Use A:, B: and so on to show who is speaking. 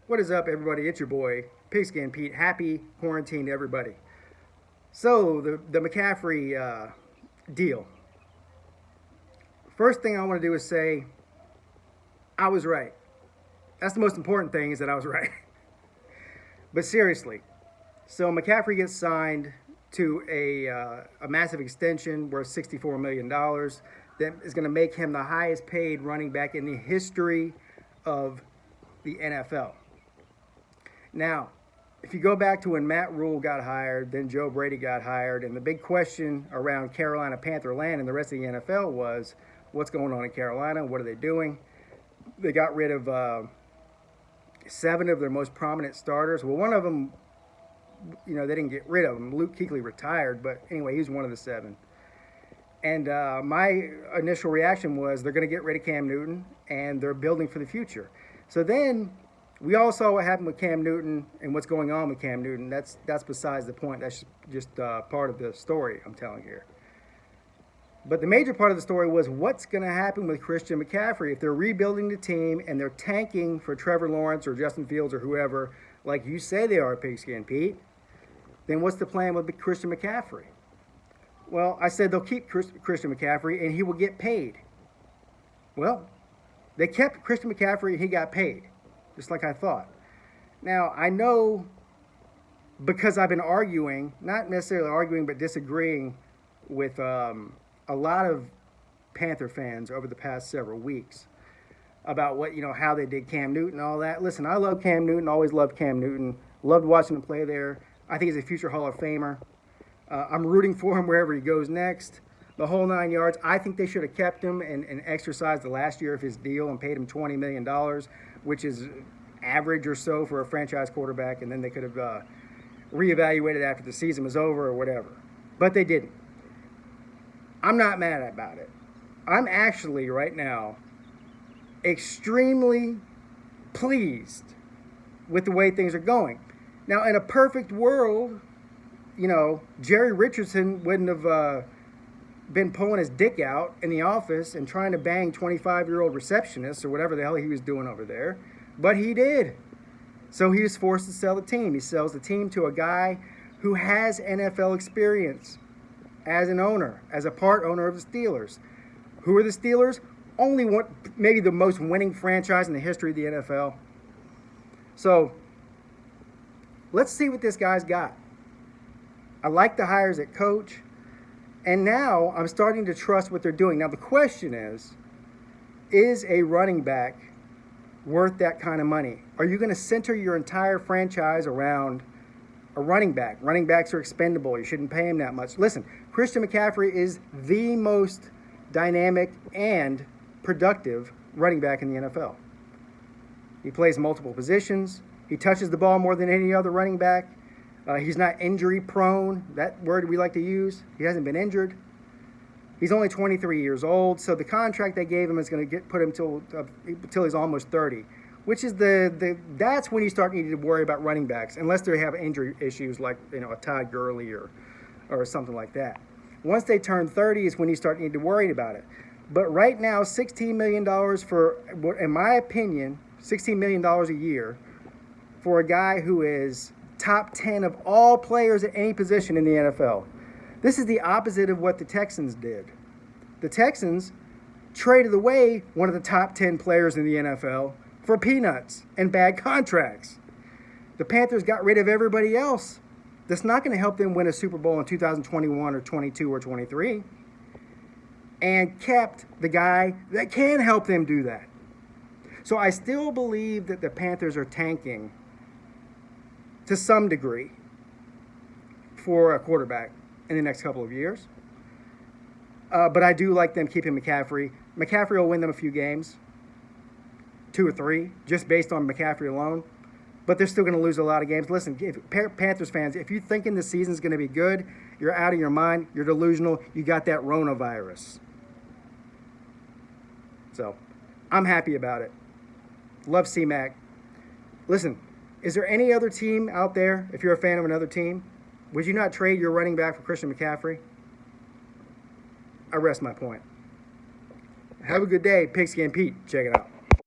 A: What is up, everybody? It's your boy, Pigskin Pete. Happy quarantine to everybody. So, the McCaffrey deal. First thing I want to do is say, I was right. That's the most important thing, is that I was right. But seriously, so McCaffrey gets signed to a massive extension worth $64 million that is going to make him the highest paid running back in the history of the NFL. Now, if you go back to when Matt Rule got hired, then Joe Brady got hired, and the big question around Carolina Panther land and the rest of the NFL was, what's going on in Carolina? What are they doing? They got rid of 7 of their most prominent starters. Well, one of them, they didn't get rid of him. Luke Kuechly retired, but anyway, he was one of the 7. And my initial reaction was they're going to get rid of Cam Newton, and they're building for the future. So then we all saw what happened with Cam Newton and what's going on with Cam Newton. That's besides the point. That's just part of the story I'm telling here. But the major part of the story was what's going to happen with Christian McCaffrey if they're rebuilding the team and they're tanking for Trevor Lawrence or Justin Fields or whoever, like you say they are, Pigskin Pete. Then what's the plan with Christian McCaffrey? Well, I said they'll keep Christian McCaffrey and he will get paid. Well, they kept Christian McCaffrey and he got paid, just like I thought. Now, I know because I've been arguing, not necessarily arguing, but disagreeing with a lot of Panther fans over the past several weeks about how they did Cam Newton and all that. Listen, I love Cam Newton, always loved Cam Newton, loved watching him play there. I think he's a future Hall of Famer. I'm rooting for him wherever he goes next. The whole 9 yards. I think they should have kept him and exercised the last year of his deal and paid him $20 million, which is average or so for a franchise quarterback, and then they could have reevaluated after the season was over or whatever. But they didn't. I'm not mad about it. I'm actually, right now, extremely pleased with the way things are going. Now, in a perfect world, Jerry Richardson wouldn't have been pulling his dick out in the office and trying to bang 25-year-old receptionists or whatever the hell he was doing over there. But he did. So he was forced to sell the team. He sells the team to a guy who has NFL experience as an owner, as a part owner of the Steelers. Who are the Steelers? Only one, maybe the most winning franchise in the history of the NFL. So let's see what this guy's got. I like the hires at coach. And now I'm starting to trust what they're doing. Now the question is a running back worth that kind of money? Are you going to center your entire franchise around a running back? Running backs are expendable. You shouldn't pay him that much. Listen, Christian McCaffrey is the most dynamic and productive running back in the NFL. He plays multiple positions. He touches the ball more than any other running back. He's not injury prone, that word we like to use. He hasn't been injured. He's only 23 years old, so the contract they gave him is going to put him till he's almost 30, which is that's when you start needing to worry about running backs, unless they have injury issues like a Todd Gurley or something like that. Once they turn 30 is when you start needing to worry about it. But right now, $16 million for, in my opinion, $16 million a year for a guy who is top 10 of all players at any position in the NFL. This is the opposite of what the Texans did. The Texans traded away one of the top 10 players in the NFL for peanuts and bad contracts. The Panthers got rid of everybody else. That's not going to help them win a Super Bowl in 2021 or 22 or 23, and kept the guy that can help them do that. So I still believe that the Panthers are tanking to some degree for a quarterback in the next couple of years. But I do like them keeping McCaffrey. McCaffrey will win them a few games, 2 or 3, just based on McCaffrey alone. But they're still going to lose a lot of games. Listen, Panthers fans, if you're thinking the season's going to be good, you're out of your mind, you're delusional, you got that Ronavirus. So, I'm happy about it. Love C-Mac. Listen, is there any other team out there, if you're a fan of another team, would you not trade your running back for Christian McCaffrey? I rest my point. Have a good day. Pigskin Pete. Check it out.